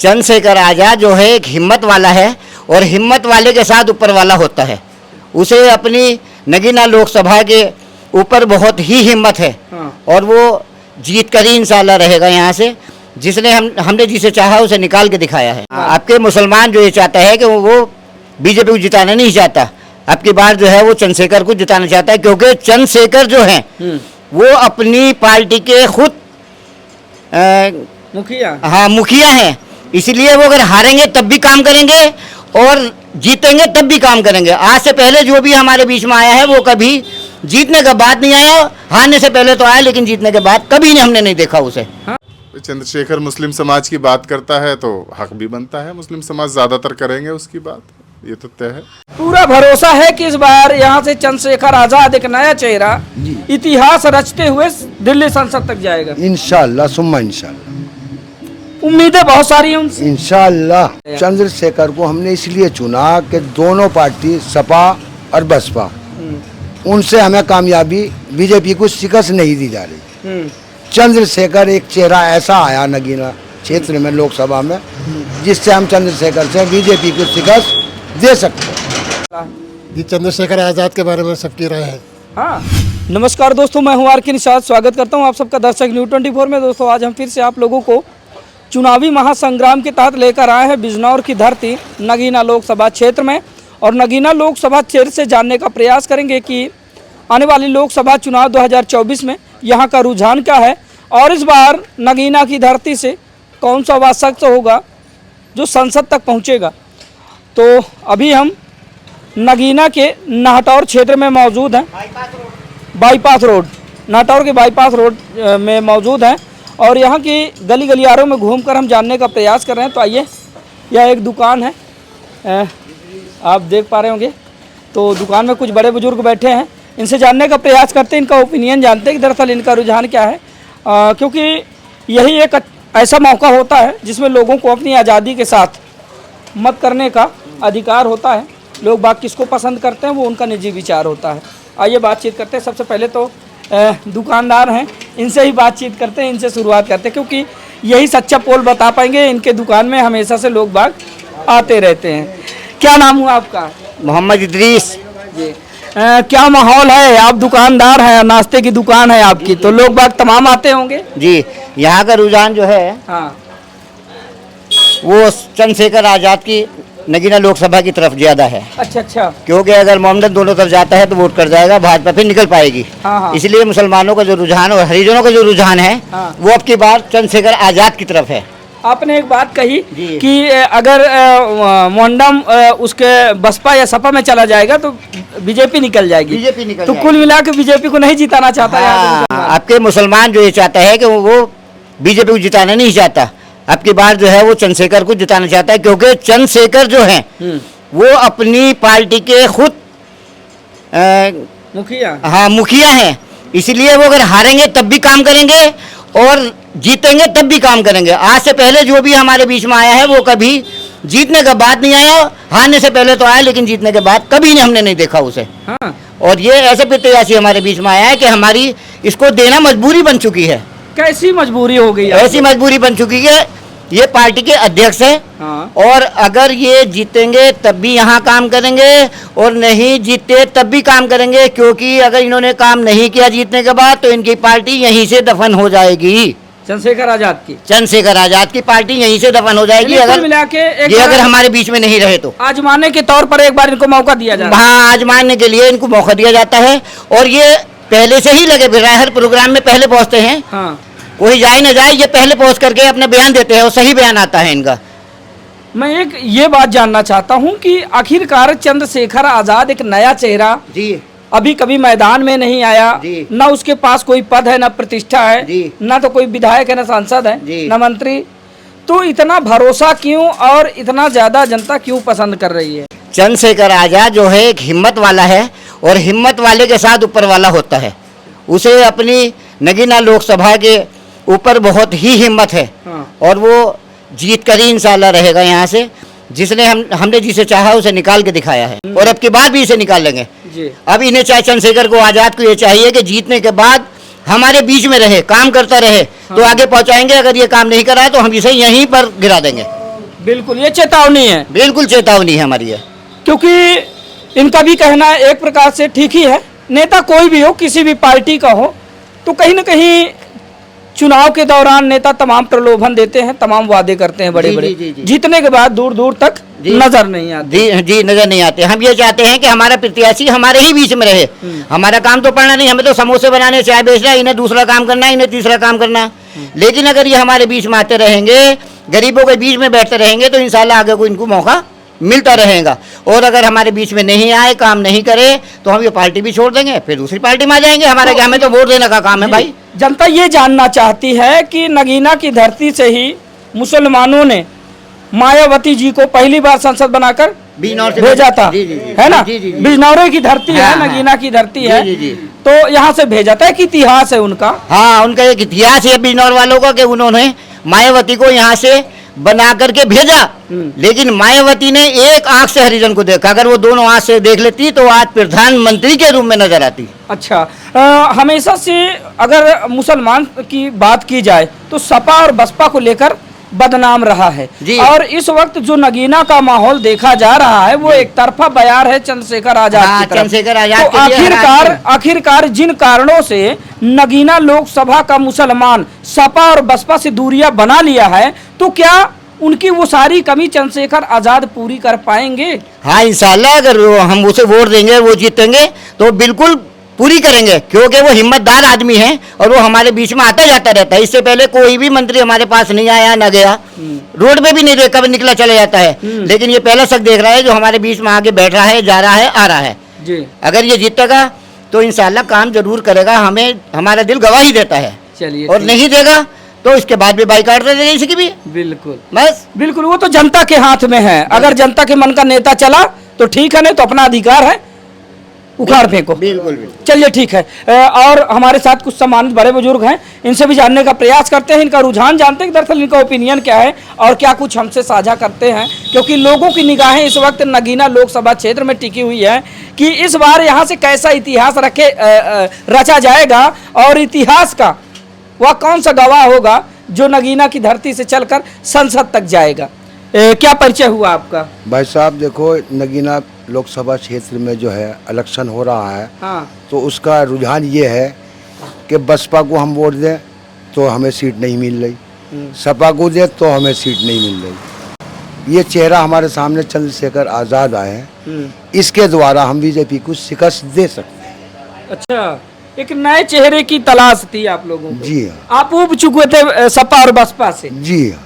चंद्रशेखर आजाद जो है एक हिम्मत वाला है और हिम्मत वाले के साथ ऊपर वाला होता है। उसे अपनी नगीना लोकसभा के ऊपर बहुत ही हिम्मत है और वो जीत कर ही इंशाल्लाह रहेगा यहाँ से। जिसने हमने जिसे चाहा उसे निकाल के दिखाया है। आपके मुसलमान जो ये चाहता है कि वो बीजेपी को जिताना नहीं चाहता, अब की बार जो है वो चंद्रशेखर को जिताना चाहता है, क्योंकि चंद्रशेखर जो है वो अपनी पार्टी के खुद मुखिया हैं। इसलिए वो अगर हारेंगे तब भी काम करेंगे और जीतेंगे तब भी काम करेंगे। आज से पहले जो भी हमारे बीच में आया है वो कभी जीतने के बाद नहीं आया, हारने से पहले तो आया लेकिन जीतने के बाद कभी हमने नहीं देखा उसे। चंद्रशेखर मुस्लिम समाज की बात करता है तो हक भी बनता है, मुस्लिम समाज ज्यादातर करेंगे उसकी बात, ये तो तय है। पूरा भरोसा है कि इस बार यहाँ से चंद्रशेखर आजाद एक नया चेहरा इतिहास रचते हुए दिल्ली संसद तक जाएगा। इंशाअल्लाह सुम्मा इंशाअल्लाह, उम्मीदें बहुत सारी हैं उनसे। इंशाअल्लाह चंद्रशेखर को हमने इसलिए चुना कि दोनों पार्टी सपा और बसपा, उनसे हमें कामयाबी, बीजेपी को शिकस्त नहीं दी जा रही। चंद्रशेखर एक चेहरा ऐसा आया नगीना क्षेत्र में लोकसभा में जिससे हम चंद्रशेखर से बीजेपी को शिकस्त दे सकते हैं। ये चंद्रशेखर आजाद के बारे में सबकी राय है। हाँ, नमस्कार दोस्तों, मैं हूँ आर के निषाद, स्वागत करता हूँ आप सबका दर्शक न्यूज़ 24 में। दोस्तों आज हम फिर से आप लोगों को चुनावी महासंग्राम के तहत लेकर आए हैं बिजनौर की धरती नगीना लोकसभा क्षेत्र में, और नगीना लोकसभा क्षेत्र से जानने का प्रयास करेंगे कि आने वाली लोकसभा चुनाव 2024 में यहाँ का रुझान क्या है और इस बार नगीना की धरती से कौन सा वह शख्स होगा जो संसद तक पहुँचेगा। तो अभी हम नगीना के नाहटौर क्षेत्र में मौजूद हैं, बाईपास रोड, नाहटौर के बाईपास रोड में मौजूद हैं और यहाँ की गली गलियारों में घूमकर हम जानने का प्रयास कर रहे हैं। तो आइए, यह एक दुकान है, आप देख पा रहे होंगे। तो दुकान में कुछ बड़े बुजुर्ग बैठे हैं, इनसे जानने का प्रयास करते हैं, इनका ओपिनियन जानते हैं कि दरअसल इनका रुझान क्या है। क्योंकि यही एक ऐसा मौका होता है जिसमें लोगों को अपनी आज़ादी के साथ मत करने का अधिकार होता है। लोग बात किसको पसंद करते हैं वो उनका निजी विचार होता है। आइए बातचीत करते हैं। सबसे पहले तो दुकानदार हैं, इनसे ही बातचीत करते हैं, इनसे शुरुआत करते हैं, क्योंकि यही सच्चा पोल बता पाएंगे। इनके दुकान में हमेशा से लोग बाग आते रहते हैं। क्या नाम हुआ आपका? मोहम्मद इदरीस जी। क्या माहौल है? आप दुकानदार हैं, नाश्ते की दुकान है आपकी, तो लोग बाग तमाम आते होंगे जी। यहाँ का रुझान जो है वो चंद्रशेखर आजाद की नगीना लोकसभा की तरफ ज्यादा है। अच्छा। क्योंकि अगर मोहम्मद दोनों तरफ जाता है तो वोट कर जाएगा, भाजपा फिर निकल पाएगी। इसलिए मुसलमानों का जो रुझान और हरिजनों का जो रुझान है वो अब की बार चंद्रशेखर आजाद की तरफ है। आपने एक बात कही कि अगर मोहम्मद उसके बसपा या सपा में चला जाएगा तो बीजेपी निकल जाएगी। तो कुल मिला के बीजेपी को नहीं जिताना चाहता है। आपके मुसलमान जो ये चाहता है कि वो बीजेपी को जिताना नहीं चाहता, अब की बार जो है वो चंद्रशेखर को जिताना चाहता है, क्योंकि चंद्रशेखर जो है वो अपनी पार्टी के खुद मुखिया हैं। इसलिए वो अगर हारेंगे तब भी काम करेंगे और जीतेंगे तब भी काम करेंगे। आज से पहले जो भी हमारे बीच में आया है वो कभी जीतने के बाद नहीं आया, हारने से पहले तो आया लेकिन जीतने के बाद कभी हमने नहीं देखा उसे। और ये ऐसे प्रत्याशी हमारे बीच में आया है कि हमारी इसको देना मजबूरी बन चुकी है। कैसी मजबूरी हो गई? ऐसी मजबूरी बन चुकी है, ये पार्टी के अध्यक्ष है और अगर ये जीतेंगे तब भी यहाँ काम करेंगे और नहीं जीते तब भी काम करेंगे, क्योंकि अगर इन्होंने काम नहीं किया जीतने के बाद तो इनकी पार्टी यहीं से दफन हो जाएगी। चंद्रशेखर आजाद की पार्टी यहीं से दफन हो जाएगी अगर मिला के ये अगर हमारे बीच में नहीं रहे तो। आजमाने के तौर पर एक बार इनको मौका दिया जाए। हाँ, आजमाने के लिए इनको मौका दिया जाता है और ये पहले से ही लगे फिर रहे, हर प्रोग्राम में पहले पहुँचते हैं। कोई जाए न जाए, ये पहले पहुँच करके अपने बयान देते हैं और सही बयान आता है इनका। मैं एक ये बात जानना चाहता हूँ कि आखिरकार चंद्रशेखर आजाद एक नया चेहरा जी, अभी कभी मैदान में नहीं आया, न उसके पास कोई पद है, न प्रतिष्ठा है, न तो कोई विधायक है, न सांसद है, न मंत्री, तो इतना भरोसा क्यों और इतना ज्यादा जनता क्यों पसंद कर रही है? चंद्रशेखर आजाद जो है एक हिम्मत वाला है और हिम्मत वाले के साथ ऊपर वाला होता है। उसे अपनी नगीना लोकसभा के ऊपर बहुत ही हिम्मत है और वो जीत कर ही इंशाल्लाह रहेगा यहाँ से। जिसने हमने जिसे चाहा उसे निकाल के दिखाया है और अब की बार भी इसे निकालेंगे। अब इन्हें चाहे चंद्रशेखर को आजाद को ये चाहिए कि जीतने के बाद हमारे बीच में रहे, काम करता रहे तो आगे पहुंचाएंगे। अगर ये काम नहीं करा तो हम इसे यहीं पर गिरा देंगे। बिल्कुल, ये चेतावनी है, बिल्कुल चेतावनी है हमारी है। क्योंकि इनका भी कहना एक प्रकार से ठीक ही है। नेता कोई भी हो, किसी भी पार्टी का हो, तो कहीं ना कहीं चुनाव के दौरान नेता तमाम प्रलोभन देते हैं, तमाम वादे करते हैं बड़े बड़े, जी। जीतने के बाद दूर दूर तक नजर नहीं आते। जी नजर नहीं आते। हम ये चाहते हैं कि हमारा प्रत्याशी हमारे ही बीच में रहे। हमारा काम तो पढ़ना नहीं, हमें तो समोसे बनाने, चाय बेचना, इन्हें दूसरा काम करना है, इन्हें तीसरा काम करना है। लेकिन अगर ये हमारे बीच में आते रहेंगे, गरीबों के बीच में बैठते रहेंगे, तो इंशाल्लाह आगे को इनको मौका मिलता रहेगा। और अगर हमारे बीच में नहीं आए, काम नहीं करे, तो हम ये पार्टी भी छोड़ देंगे, फिर दूसरी पार्टी में आ जाएंगे। हमारा क्या, हमें तो वोट देने का काम है भाई। जनता ये जानना चाहती है कि नगीना की धरती से ही मुसलमानों ने मायावती जी को पहली बार संसद बनाकर बिजनौर से भेजा था, जी। है ना? जी। बिजनौर की धरती है, हाँ, नगीना की धरती है, जी। तो यहाँ से भेजा था। एक इतिहास है उनका। हाँ, उनका एक इतिहास है बिजनौर वालों का कि उन्होंने मायावती को यहाँ से बना करके भेजा। लेकिन मायावती ने एक आंख से हरिजन को देखा। अगर वो दोनों आंख से देख लेती तो आज प्रधानमंत्री के रूप में नजर आती। अच्छा, हमेशा से अगर मुसलमान की बात की जाए तो सपा और बसपा को लेकर बदनाम रहा है। जी। और इस वक्त जो नगीना का माहौल देखा जा रहा है वो एक तरफा बयार है चंद्रशेखर आजाद हाँ, की तरफ। चंद्रशेखर आजाद तो के लिए आखिरकार जिन कारणों से नगीना लोकसभा का मुसलमान सपा और बसपा से दूरियां बना लिया है, तो क्या उनकी वो सारी कमी चंद्रशेखर आजाद पूरी कर पाएंगे? हाँ, इंशाल्लाह अगर हम उसे वोट देंगे, वो जीतेंगे तो बिल्कुल पूरी करेंगे, क्योंकि वो हिम्मतदार आदमी है और वो हमारे बीच में आता जाता रहता है। इससे पहले कोई भी मंत्री हमारे पास नहीं आया, ना गया, रोड पे भी नहीं देखा, कभी निकला चला जाता है। लेकिन ये पहला शख्स देख रहा है जो हमारे बीच में आगे बैठ रहा है, जा रहा है, आ रहा है। जी, अगर ये जीतेगा तो इंशाल्लाह काम जरूर करेगा, हमें हमारा दिल गवाही देता है। चलिए, और ठीक। नहीं देगा तो इसके बाद भी बाइकाट दे देंगे इसकी भी, बिल्कुल बस। बिल्कुल, वो तो जनता के हाथ में है। अगर जनता के मन का नेता चला तो ठीक है, नहीं तो अपना अधिकार है, उखाड़ फेंको। बिल्कुल। चलिए, ठीक है। और हमारे साथ कुछ सम्मानित बड़े बुजुर्ग हैं, इनसे भी जानने का प्रयास करते हैं, इनका रुझान जानते हैं कि दरअसल इनका ओपिनियन क्या है और क्या कुछ हमसे साझा करते हैं। क्योंकि लोगों की निगाहें इस वक्त नगीना लोकसभा क्षेत्र में टिकी हुई है कि इस बार यहाँ से कैसा इतिहास रचा जाएगा और इतिहास का वह कौन सा गवाह होगा जो नगीना की धरती से चलकर संसद तक जाएगा। क्या परिचय हुआ आपका? भाई साहब देखो, नगीना लोकसभा क्षेत्र में जो है इलेक्शन हो रहा है, हाँ, तो उसका रुझान ये है कि बसपा को हम वोट दें तो हमें सीट नहीं मिल रही, सपा को दें तो हमें सीट नहीं मिल रही। ये चेहरा हमारे सामने चंद्रशेखर आज़ाद आए हैं, इसके द्वारा हम बीजेपी को शिकस्त दे सकते हैं। अच्छा, एक नए चेहरे की तलाश थी आप लोगों को। जी हाँ। आप उब चुके थे सपा और बसपा से। जी हाँ,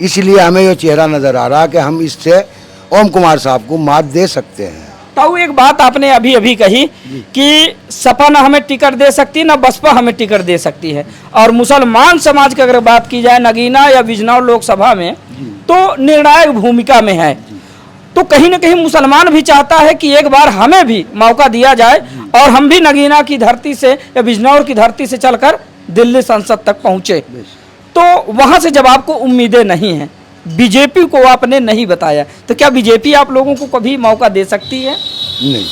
इसलिए हमें ये चेहरा नजर आ रहा है कि हम इससे ओम कुमार साहब को मात दे सकते हैं। तो एक बात आपने अभी अभी कही कि सपा ना हमें टिकट दे सकती, ना बसपा हमें टिकट दे सकती है, और मुसलमान समाज की अगर बात की जाए नगीना या बिजनौर लोकसभा में तो निर्णायक भूमिका में है। तो कहीं ना कहीं मुसलमान भी चाहता है कि एक बार हमें भी मौका दिया जाए और हम भी नगीना की धरती से या बिजनौर की धरती से चलकर दिल्ली संसद तक पहुंचे। तो वहां से जब आपको उम्मीदें नहीं हैं, बीजेपी को आपने नहीं बताया, तो क्या बीजेपी आप लोगों को कभी मौका दे सकती है? नहीं,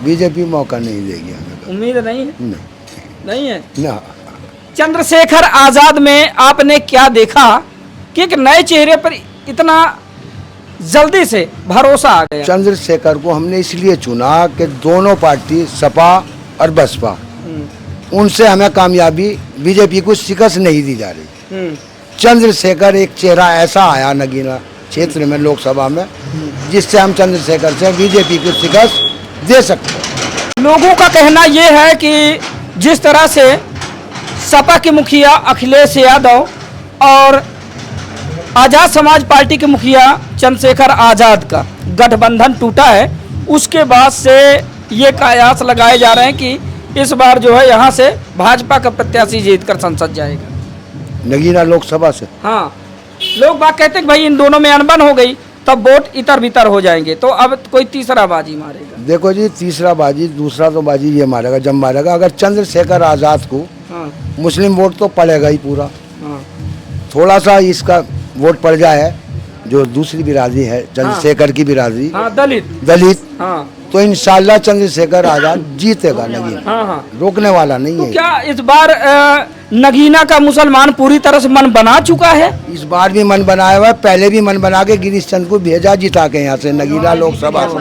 बीजेपी मौका नहीं देगी हमें। उम्मीद नहीं है? नहीं है ना। चंद्रशेखर आजाद में आपने क्या देखा कि एक नए चेहरे पर इतना जल्दी से भरोसा आ गया? चंद्रशेखर को हमने इसलिए चुना कि दोनों पार्टी सपा और बसपा, उनसे हमें कामयाबी, बीजेपी को शिकस्त नहीं दी जा रही। चंद्रशेखर एक चेहरा ऐसा आया नगीना क्षेत्र में लोकसभा में जिससे हम चंद्रशेखर से बीजेपी को शिकस्त दे सकते हैं। लोगों का कहना यह है कि जिस तरह से सपा के मुखिया अखिलेश यादव और आजाद समाज पार्टी के मुखिया चंद्रशेखर आजाद का गठबंधन टूटा है, उसके बाद से ये कयास लगाए जा रहे हैं कि इस बार जो है यहाँ से भाजपा का प्रत्याशी जीतकर संसद जाएगा नगीना लोकसभा से। हाँ, लोग बात कहते हैं कि भाई इन दोनों में अनबन हो गई, तब वोट इतर बितर हो जाएंगे, तो अब कोई तीसरा बाजी मारेगा। देखो जी, तीसरा बाजी, दूसरा तो बाजी ये मारेगा जब मारेगा अगर चंद्रशेखर आजाद को हाँ, मुस्लिम वोट तो पड़ेगा ही पूरा। हाँ, थोड़ा सा इसका वोट पड़ जाए जो दूसरी बिरादरी है चंद्रशेखर की बिरादरी, हाँ, दलित, दलित, हाँ तो इंशाल्लाह चंद्रशेखर आजाद जीतेगा नगीना, हाँ हाँ। रोकने वाला नहीं तो है। क्या इस बार नगीना का मुसलमान पूरी तरह से मन बना चुका है? इस बार भी मन बनाया हुआ है, पहले भी मन बना के गिरीश चंद को भेजा जिता के यहाँ से नगीना लोकसभा से,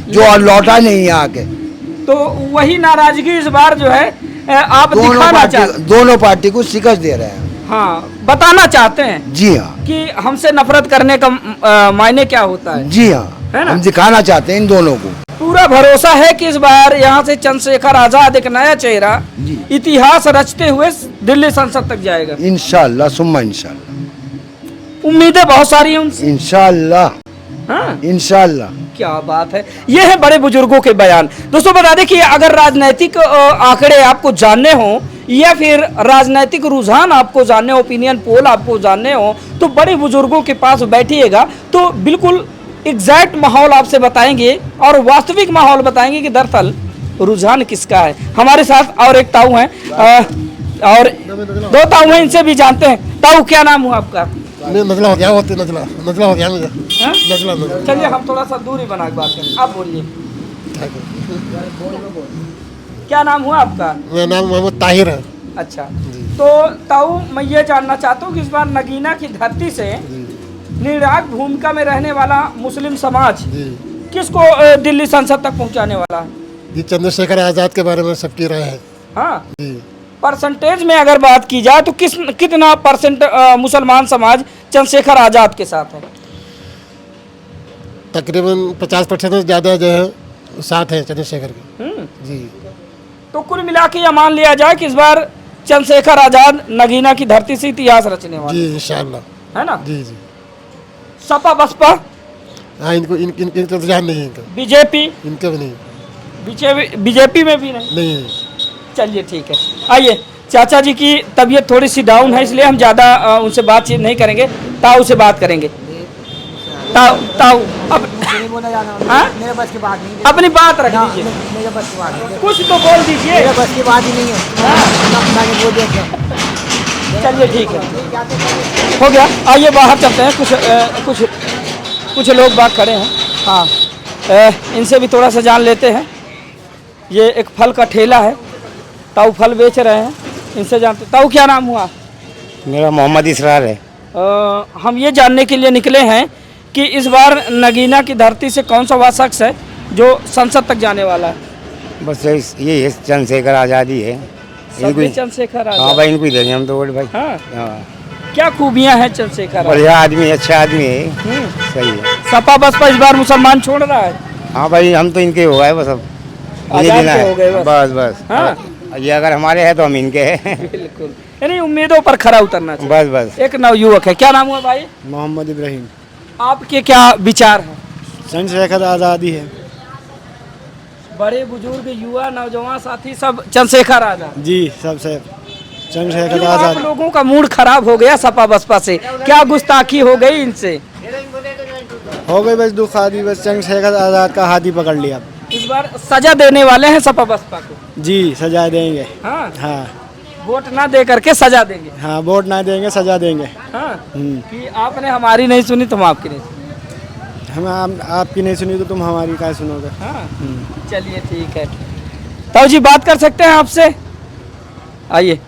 जो और लौटा नहीं यहाँ के। तो वही नाराजगी इस बार जो है आप दिखाना चाहते, दोनों पार्टी को शिकस्त दे रहे हैं। हाँ बताना चाहते हैं जी हाँ, कि हमसे नफरत करने का मायने क्या होता है। जी है हाँ, ना? हम दिखाना चाहते हैं इन दोनों को। पूरा भरोसा है कि इस बार यहाँ से चंद्रशेखर आजाद एक नया चेहरा जी। इतिहास रचते हुए दिल्ली संसद तक जाएगा। इंशाल्लाह सुम्मा इंशाल्लाह, उम्मीदें बहुत सारी हैं उनसे। इंशाल्लाह, हाँ इंशाल्लाह। क्या बात है, ये है बड़े बुजुर्गों के बयान। दोस्तों बता दें कि अगर राजनीतिक आंकड़े आपको जानने हो या फिर राजनीतिक रुझान आपको जानने हो, ओपिनियन पोल आपको जानने हो, तो बड़े बुजुर्गों के पास बैठिएगा तो बिल्कुल एग्जैक्ट माहौल आपसे बताएंगे और वास्तविक माहौल बताएंगे कि दरअसल रुझान किसका है। हमारे साथ और एक ताऊ हैं और दो ताऊ हैं, इनसे भी जानते हैं। ताऊ क्या नाम हुआ आपका? नजला हो गया, होती नजला नजला हो गया मुझे, हाँ? नजला नजला। चलिए हम थोड़ा सा दूरी बना के बात करें, आप बोलिए क्या नाम हुआ आपका? मेरा नाम मोहम्मद ताहिर है। अच्छा, तो ताऊ मैं ये जानना चाहता हूँ कि इस बार नगीना की धरती से निर्णायक भूमिका में रहने वाला मुस्लिम समाज जी किसको दिल्ली संसद तक पहुँचाने वाला है? जी, चंद्रशेखर आजाद के बारे में सबकी राय है। हाँ, जी, परसेंटेज में अगर बात की जाए तो कितना परसेंट मुसलमान समाज चंद्रशेखर आजाद के साथ है? तकरीबन 50% से ज़्यादा जो है साथ है चंद्रशेखर के। जी, तो कुल मिला के यह मान लिया जाए कि इस बार चंद्रशेखर आजाद नगीना की धरती से इतिहास रचने वाले जी इंशाल्लाह। है ना? जी जी, सपा बसपा हाँ इनको इनका रुझान नहीं है, इनका बीजेपी इनका भी नहीं, बीजेपी में भी नहीं। नहीं। चलिए ठीक है, आइए चाचा जी की तबीयत थोड़ी सी डाउन है इसलिए हम ज़्यादा उनसे बातचीत नहीं करेंगे, ताऊ से बात करेंगे। ताऊ अब हाँ? मेरे बस की बात नहीं है। अपनी बात रख लीजिए, मेरे बस की बात नहीं है। कुछ तो बोल दीजिए। मेरे बस की बात ही नहीं है। मैंने वो देखा। चलिए ठीक है, हो गया। आइए बाहर चलते हैं, कुछ लोग बात खड़े हैं। हाँ, इनसे भी थोड़ा सा जान लेते हैं। ये एक फल का ठेला है, ताऊ फल बेच रहे हैं, इनसे जानते। ताऊ क्या नाम हुआ? मेरा मोहम्मद इसरार है। हम ये जानने के लिए निकले हैं कि इस बार नगीना की धरती से कौन सा वह शख्स है जो संसद तक जाने वाला है? बस ये चंद्रशेखर आजाद ही है। सब भी चंद्रशेखर हाँ आजाद। भाई, इनको ही देंगे हम तो वोट भाई। हाँ, हाँ, क्या खूबियां हैं चंद्रशेखर आजाद? बढ़िया आदमी है, अच्छा आदमी है, सही है। सपा बसपा इस बार मुसलमान छोड़ रहा है? हाँ भाई, हम तो इनके हो गए बस, अब इन्हें आजाद देना के है हो गए बस। बस बस। हाँ। ये अगर हमारे हैं तो हम इनके हैं। बिल्कुल, यानी उम्मीदों पर खरा उतरना चाहिए। बस बस। एक नवयुवक है, क्या नाम हुआ भाई? मोहम्मद इब्राहिम। आपके क्या विचार हैं? चंद्रशेखर आजाद ही है। बड़े बुजुर्ग युवा नौजवान साथी सब चंद्रशेखर आजाद। जी, सबसे चंद्रशेखर क्यों आप लोगों का मूड खराब हो गया सपा बसपा से? क्या गुस्ताखी हो गई इनसे? हो गई बस दुख आदि, बस चंद्रशेखर आजाद का हाथी पकड़ लिया। इस बार सजा देने वाले हैं सपा बसपा को? जी, सजा देंगे। हाँ, हाँ वोट ना दे करके सजा देंगे। हाँ, वोट ना देंगे, सजा देंगे। हाँ, कि आपने हमारी नहीं सुनी तुम आपकी नहीं सुनी। हम आपकी नहीं सुनी तो तुम हमारी क्या सुनोगे? हाँ, चलिए ठीक है। ताऊ जी बात कर सकते हैं आपसे? आइए,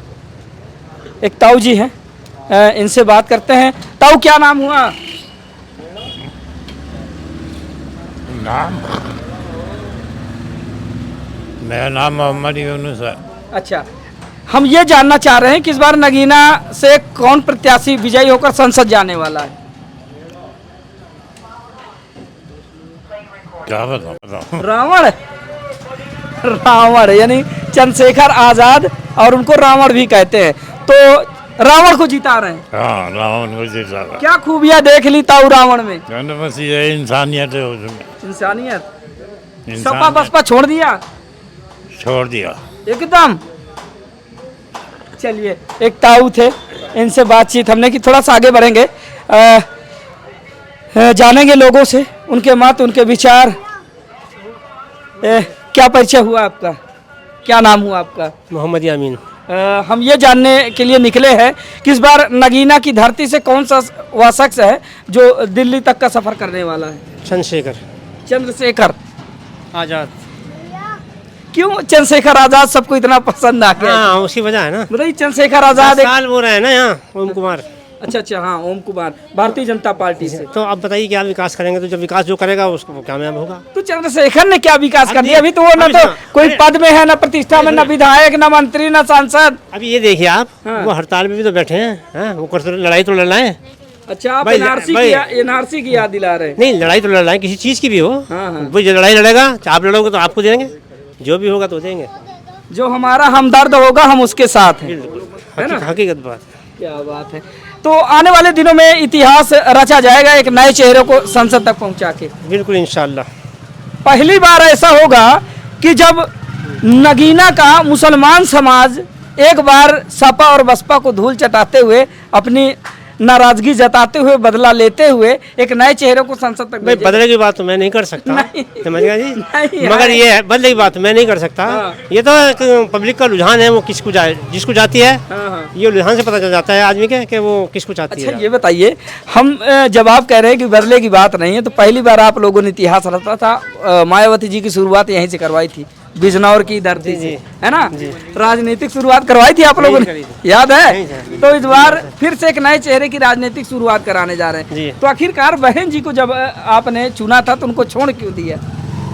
एक ताऊ जी हैं, इनसे बात करते हैं। ताऊ क्या नाम हुआ? नाम मेरा नाम मोहम्मद यूनुस है। अच्छा, हम ये जानना चाह रहे हैं कि इस बार नगीना से कौन प्रत्याशी विजयी होकर संसद जाने वाला है? क्या बताऊँ? रावण। रावण यानी चंद्रशेखर आजाद, और उनको रावण भी कहते हैं, तो रावण को जिता रहे हैं। हाँ, रावण को जीता था। क्या खूबियां देख ली ताऊ रावण में? कहने बस ये इंसानियत है उसमें। इंसानियत। सपा इंसानियत बसपा छोड़ दिया छोड़ दिया। एकदम। चलिए, एक ताऊ थे, इनसे बातचीत हमने की, थोड़ा सा आगे बढ़ेंगे, जानेंगे लोगों से उनके मत, उनके विचार। क्या परिचय हुआ आपका? क्या नाम हुआ आपका? मोहम्मद यामीन। हम ये जानने के लिए निकले हैं कि इस बार नगीना की धरती से कौन सा वह शख्स है जो दिल्ली तक का सफर करने वाला है? चंद्रशेखर। चंद्रशेखर। आजाद। क्यों चंद्रशेखर आजाद सबको इतना पसंद आ गया? हाँ उसकी वजह है ना, बताइए, चंद्रशेखर आजाद 10 साल वो रहे ना यहाँ ओम कुमार। अच्छा, हाँ, ओम कुमार भारतीय जनता पार्टी से। तो अब बताइए क्या विकास करेंगे, तो जब विकास जो करेगा उसको कामयाब होगा। तो चंद्रशेखर ने क्या विकास कर दिया? अभी तो वो ना तो कोई पद में है, ना प्रतिष्ठा में, ना विधायक, ना मंत्री, ना सांसद। अभी ये देखिए आप, वो हड़ताल में भी तो बैठे हैं, वो लड़ाई तो लड़ रहे हैं। अच्छा, आप भाई, एनआरसी की याद दिला रहे हैं? नहीं, लड़ाई तो लड़ रहे हैं किसी चीज़ की भी हो। हाँ। वो जो लड़ाई लड़ेगा, आप लड़ोगे तो आपको देंगे, जो भी होगा तो देंगे। जो हमारा हमदर्द होगा हम उसके साथ हैं, है ना? हकीकत बात। क्या बात है। तो आने वाले दिनों में इतिहास रचा जाएगा एक नए चेहरे को संसद तक पहुंचा के। बिल्कुल इंशाल्लाह। पहली बार ऐसा होगा कि जब नगीना का मुसलमान समाज एक बार सपा और बसपा को धूल चटाते हुए, अपनी नाराजगी जताते हुए, बदला लेते हुए एक नए चेहरे को संसद तक भाई, बदले की बात तो मैं नहीं कर सकता, समझ गया जी। नहीं, मगर ये है, बदले की बात तो मैं नहीं कर सकता। ये तो एक पब्लिक का रुझान है, वो किसको जाए, जिसको जाती है। ये रुझान से पता चल जाता है आदमी के कि वो किसको चाहती है। अच्छा, ये बताइए, हम जब आप कह रहे हैं कि बदले की बात नहीं है, तो पहली बार आप लोगों ने इतिहास रचा था। मायावती जी की शुरुआत यहीं से करवाई थी, बिजनौर की धरती से, है ना? राजनीतिक शुरुआत करवाई थी आप लोगों ने, याद है? तो इस बार फिर से एक नए चेहरे की राजनीतिक शुरुआत कराने जा रहे हैं। तो आखिरकार बहन जी को जब आपने चुना था तो उनको छोड़ क्यों दिया?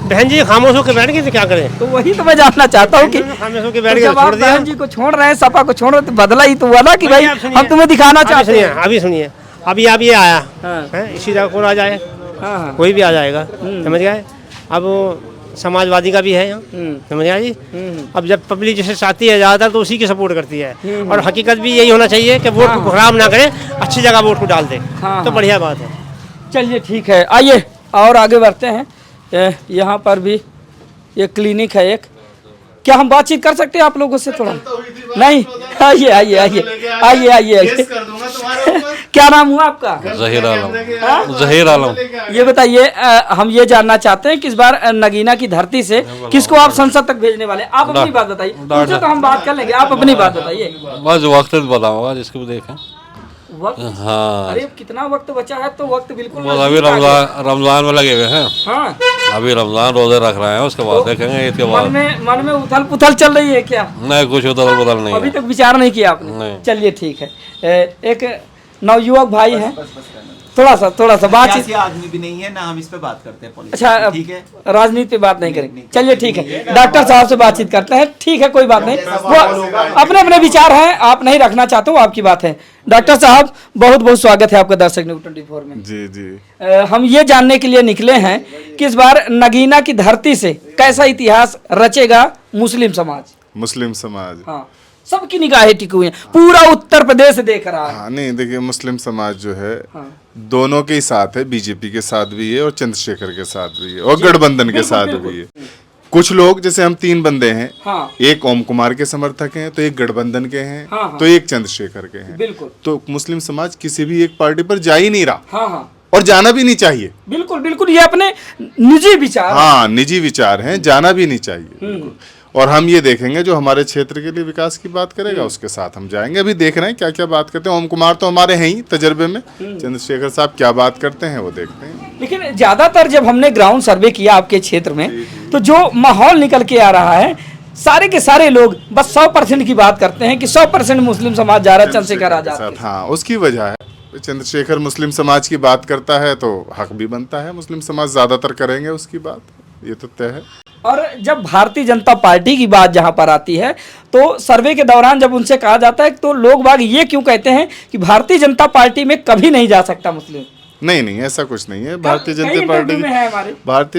बहन जी खामोश होकर बैठ गई तो क्या करें? तो वही तो मैं जानना चाहता हूँ कि खामोश होकर बैठ तो गए, जब आप बहन जी को छोड़ रहे हैं, सपा को छोड़ रहे, तो बदला ही तो हुआ ना कि भाई हम तुम्हें दिखाना चाहते हैं। अभी सुनिए, अभी आप ये आया है, इसी जगह को आ जाए, कोई भी आ जाएगा, समझ गए? अब समाजवादी का भी है यहाँ, समझ गया जी। अब जब पब्लिक जैसे चाहती है ज़्यादातर तो उसी की सपोर्ट करती है, और हकीकत भी यही होना चाहिए कि वोट को खराब ना करे, अच्छी जगह वोट को डाल दे, तो बढ़िया बात है। चलिए ठीक है, आइए और आगे बढ़ते हैं। यहाँ पर भी एक क्लिनिक है एक, क्या हम बातचीत कर सकते हैं आप लोगों से थोड़ा? नहीं, आइए आइए आइए आइए आइए। क्या नाम हुआ आपका? जहीर आलम। जहीर आलम। ये बताइए, हम ये जानना चाहते हैं कि इस बार नगीना की धरती से किसको आप संसद तक भेजने वाले? आप अपनी बात बताइए, उनसे तो हम बात कर लेंगे, आप अपनी बात बताइए। बस वक्त बताऊंगा जिसको भी देखें। वक्त? हाँ, अरे कितना वक्त बचा है? तो वक्त बिल्कुल बस अभी रमजान में लगे हुए हैं। हाँ, अभी रमजान रोजे रख रहे हैं, उसके बाद देखेंगे। इसके बाद मन में उथल पुथल चल रही है क्या? नहीं, कुछ उधर बदल नहीं अभी है। तक विचार नहीं किया आपने? नहीं। चलिए ठीक है। एक नवयुवक भाई हैं, थोड़ा सा बातचीत। आदमी भी नहीं है ना, हम इस पे बात करते हैं पॉलिटिक्स। अच्छा, ठीक है, राजनीति पे बात नहीं करेंगे। चलिए ठीक है, डॉक्टर साहब से बातचीत करते हैं। ठीक है, कोई बात नहीं, वो अपने अपने विचार हैं, आप नहीं रखना चाहते हो, आपकी बात है। डॉक्टर साहब, बहुत बहुत स्वागत है आपका दर्शक न्यूज़ 24 में। जी जी। हम ये जानने के लिए निकले हैं कि इस बार नगीना की धरती से कैसा इतिहास रचेगा मुस्लिम समाज? मुस्लिम समाज, हाँ, सबकी निगाहें टिकी हुई हैं, पूरा उत्तर प्रदेश देख रहा है। हाँ, नहीं देखिए, मुस्लिम समाज जो है दोनों के ही साथ है, बीजेपी के साथ भी है और चंद्रशेखर के साथ भी है और गठबंधन के साथ भी है। कुछ लोग, जैसे हम 3 बंदे हैं, एक ओम कुमार के समर्थक हैं, तो एक गठबंधन के हैं, तो एक चंद्रशेखर के हैं। बिल्कुल। तो मुस्लिम समाज किसी भी एक पार्टी पर जा ही नहीं रहा, हाँ, और जाना भी नहीं चाहिए। बिल्कुल बिल्कुल, ये अपने निजी विचार, हाँ, निजी विचार हैं, जाना भी नहीं चाहिए। और हम ये देखेंगे जो हमारे क्षेत्र के लिए विकास की बात करेगा उसके साथ हम जाएंगे। अभी देख रहे हैं क्या क्या बात करते हैं। ओम कुमार तो हमारे हैं ही तजर्बे में, चंद्रशेखर साहब क्या बात करते हैं वो देखते हैं। लेकिन ज्यादातर जब हमने ग्राउंड सर्वे किया आपके क्षेत्र में, तो जो माहौल निकल के आ रहा है, सारे के सारे लोग बस 100% की बात करते हैं कि 100% मुस्लिम समाज जा रहा है चंद्रशेखर आजाद। हाँ, उसकी वजह है चंद्रशेखर मुस्लिम समाज की बात करता है तो हक भी बनता है, मुस्लिम समाज ज्यादातर करेंगे उसकी बात, ये तो तय है। और जब भारतीय जनता पार्टी की बात जहां पर आती है, तो सर्वे के दौरान जब उनसे कहा जाता है तो लोग बाग ये क्यों कहते हैं कि भारतीय जनता पार्टी में कभी नहीं जा सकता मुस्लिम? नहीं, ऐसा कुछ नहीं है। भारतीय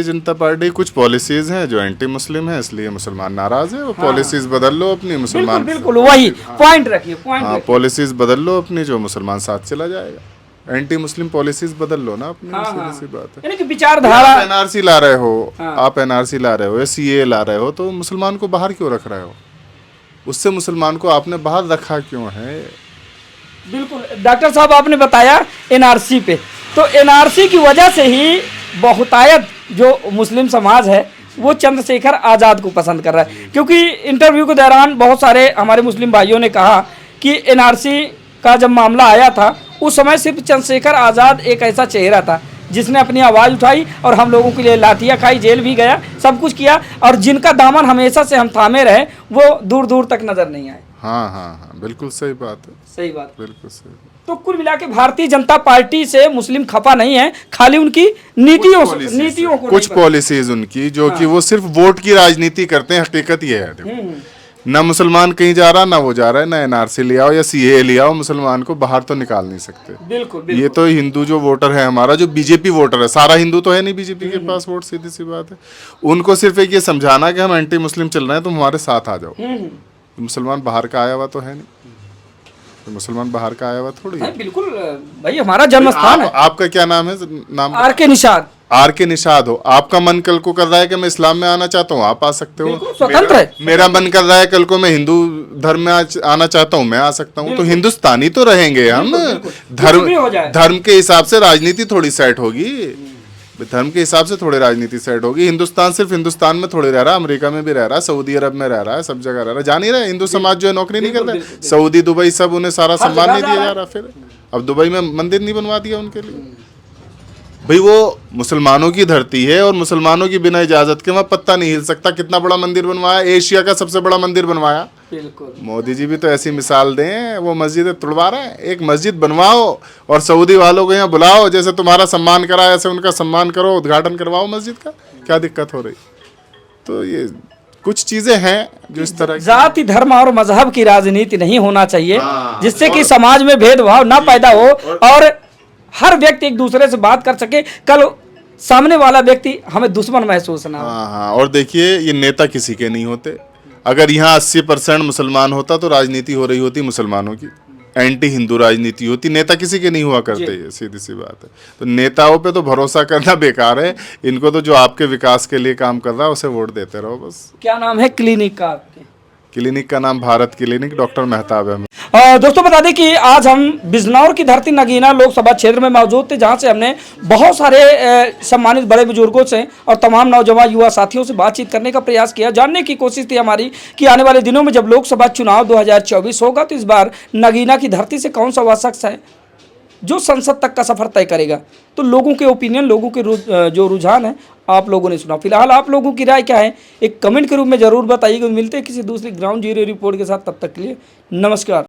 जनता पार्टी कुछ पॉलिसीज हैं जो एंटी मुस्लिम है, इसलिए मुसलमान नाराज है। वो पॉलिसीज बदल लो अपनी, मुसलमान बिल्कुल वही पॉइंट रखिए, हाँ, पॉलिसीज बदल लो अपनी, जो मुसलमान साथ चला जाएगा। एंटी मुस्लिम पॉलिसीज बदल लो ना अपनी, सीधी सी बात है। यानी कि विचारधारा, एनआरसी ला रहे हो आप, एनआरसी ला रहे हो या सीए ला रहे हो, तो मुसलमान को बाहर क्यों रख रहे हो? उससे मुसलमान को आपने बाहर रखा क्यों है? बिल्कुल डॉक्टर साहब, आपने बताया एनआरसी पे, तो एनआरसी की वजह से ही बहुतायत जो मुस्लिम समाज है वो चंद्रशेखर आज़ाद को पसंद कर रहा है। क्योंकि इंटरव्यू के दौरान बहुत सारे हमारे मुस्लिम भाइयों ने कहा कि एनआरसी का जब मामला आया था उस समय सिर्फ चंद्रशेखर आज़ाद एक ऐसा चेहरा था जिसने अपनी आवाज़ उठाई और हम लोगों के लिए लाठियाँ खाई, जेल भी गया, सब कुछ किया, और जिनका दामन हमेशा से हम थामे रहे वो दूर दूर तक नजर नहीं आए। हाँ हाँ हाँ, बिल्कुल सही बात है, सही बात। बिल्कुल सही। तो कुल मिला के भारतीय जनता पार्टी से मुस्लिम खफा नहीं है, खाली उनकी नीतियों को कुछ पॉलिसीज उनकी जो कि वो सिर्फ वोट की राजनीति करते हैं। हकीकत ये है, देखो ना मुसलमान कहीं जा रहा, ना वो जा रहा है, ना एनआरसी ले आओ या सीए ले आओ, मुसलमान को बाहर तो निकाल नहीं सकते। बिल्कुल, ये तो हिंदू जो वोटर है हमारा, जो बीजेपी वोटर है, सारा हिंदू तो है नहीं बीजेपी के पास वोट, सीधी सी बात है। उनको सिर्फ एक ये समझाना कि हम एंटी मुस्लिम चल रहे हैं, तुम हमारे साथ आ जाओ। मुसलमान बाहर का आया हुआ तो है नहीं, तो मुसलमान बाहर का आया हुआ थोड़ी है। बिल्कुल भाई, हमारा जन्म स्थान है। आपका क्या नाम है? नाम आर.के. निषाद। आर.के. निषाद हो, आपका मन कल को कर रहा है कि मैं इस्लाम में आना चाहता हूँ, आप आ सकते हो, स्वतंत्र है। मेरा मन कर रहा है कल को मैं हिंदू धर्म में आना चाहता हूँ, मैं आ सकता हूँ। तो हिंदुस्तानी तो रहेंगे हम। धर्म के हिसाब से राजनीति थोड़ी सेट होगी, धर्म के हिसाब से थोड़ी राजनीति सेट होगी। हिंदुस्तान सिर्फ हिंदुस्तान में थोड़ी रह रहा, अमेरिका में भी रह रहा, सऊदी अरब में रह रहा है, सब जगह रह रहा। जान ही रहे हिंदू समाज जो है नौकरी नहीं कर रहा है, सऊदी दुबई सब उन्हें सारा सम्मान नहीं दिया जा रहा। फिर अब दुबई में मंदिर नहीं बनवा दिया उनके लिए। भाई वो मुसलमानों की धरती है और मुसलमानों की बिना इजाजत के वहाँ पत्ता नहीं हिल सकता। कितना बड़ा मंदिर बनवाया, एशिया का सबसे बड़ा मंदिर बनवाया। बिल्कुल, मोदी जी भी तो ऐसी मिसाल दें। वो मस्जिद तुड़वा रहे हैं, एक मस्जिद बनवाओ और सऊदी वालों को यहाँ बुलाओ, जैसे तुम्हारा सम्मान करा ऐसे उनका सम्मान करो, उद्घाटन करवाओ मस्जिद का। क्या दिक्कत हो रही? तो ये कुछ चीजें हैं जो इस तरह जाति धर्म और मजहब की राजनीति नहीं होना चाहिए, जिससे कि समाज में भेदभाव ना पैदा हो और हर व्यक्ति एक दूसरे से बात कर सके, कल सामने वाला व्यक्ति हमें दुश्मन महसूस ना हो। हाँ, और देखिए ये नेता किसी के नहीं होते। अगर यहाँ 80% मुसलमान होता तो राजनीति हो रही होती मुसलमानों की, एंटी हिंदू राजनीति होती, नेता किसी के नहीं हुआ करते। ये सीधी सी बात है। तो नेताओं पे तो भरोसा करना बेकार है। इनको तो जो आपके विकास के लिए काम कर रहा है उसे वोट देते रहो बस। क्या नाम है क्लिनिक का आपके? क्लिनिक का नाम भारत क्लिनिक, डॉक्टर मेहताब है। दोस्तों बता दें कि आज हम बिजनौर की धरती नगीना लोकसभा क्षेत्र में मौजूद थे, जहां से हमने बहुत सारे सम्मानित बड़े बुजुर्गों से और तमाम नौजवान युवा साथियों से बातचीत करने का प्रयास किया। जानने की कोशिश थी हमारी कि आने वाले दिनों में जब लोकसभा चुनाव 2024 होगा तो इस बार नगीना की धरती से कौन सा वह शख्स है जो संसद तक का सफर तय करेगा। तो लोगों के ओपिनियन, लोगों के जो रुझान है आप लोगों ने सुना। फिलहाल आप लोगों की राय क्या है एक कमेंट के रूप में जरूर बताइएगा। मिलते हैं किसी दूसरी ग्राउंड जीरो रिपोर्ट के साथ, तब तक के लिए नमस्कार।